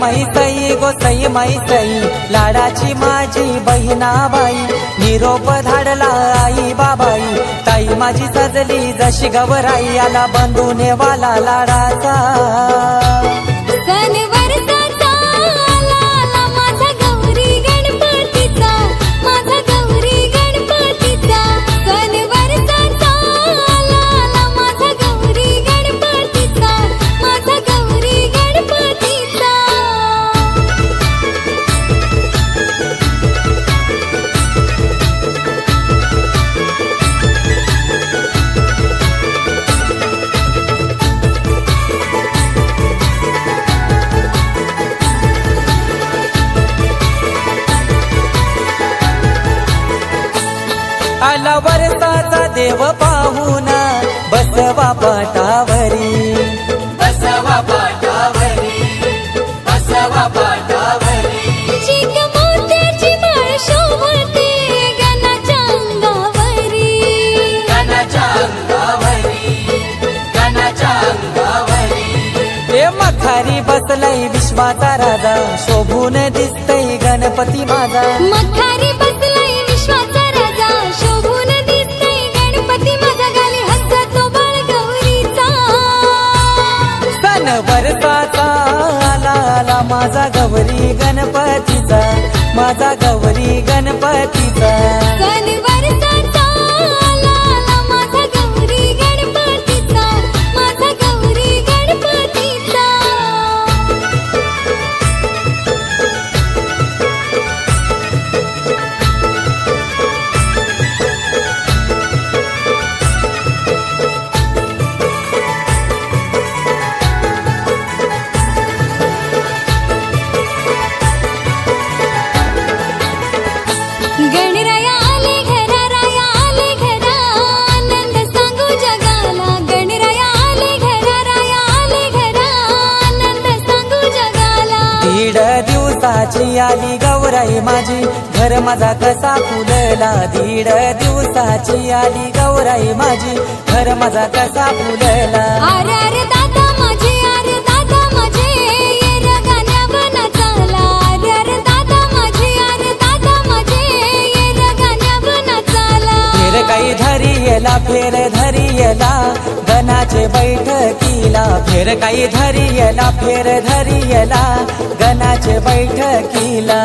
मैसई गोसाई मैसई लाडाची माझी बहिणाबाई निरोप धाडला आई बाबाई ताई माझी सजली जशी गवराई आला बंधूने वाला लाडाचा आला वरसाचा देव पाहुणा बसवा पाटावरी बसवा पाटावरी बसवा पाटावरी चिक मोत्याची माळ शोभते गणाच्या अंगावरी गणाच्या अंगावरी गणाच्या अंगावरी ए मखारी बसलाय विश्वाचा राजा शोभून दिसतय गणपती माझा मखारी बसलाय विश्वाचा राजा शोभून दिसतय गणपती माझा गाली हसतो बाळ गौरीचा सण वरसाचा आला माझा गौरी गणपतीचा माझा गौरी गणपतीचा सण वरसाचा आला माझा गौरी गणपतीचा माझा गौरी गणपतीचा गणराया आले घरा राया आले घरा आनंद सांगू जगाला गणराया आले घरा राया आले घरा आनंद सांगू जगाला दीड दिवसाची आली गौराई माझी घर माझा कसा फुलला दीड दिवसाची आली गौराई माझी घर माझा कसा फुलला अरे अरे दादा माझे अरे दादा माझे येर गाण्या बना चाला अरे अरे दादा माझे अरे दादा माझे येर गाण्या बना चाला फेर काही धरियला फेर धरियला गणाचे बैठकीला फेर काही धरियला फेर धरियला गणाचे बैठकीला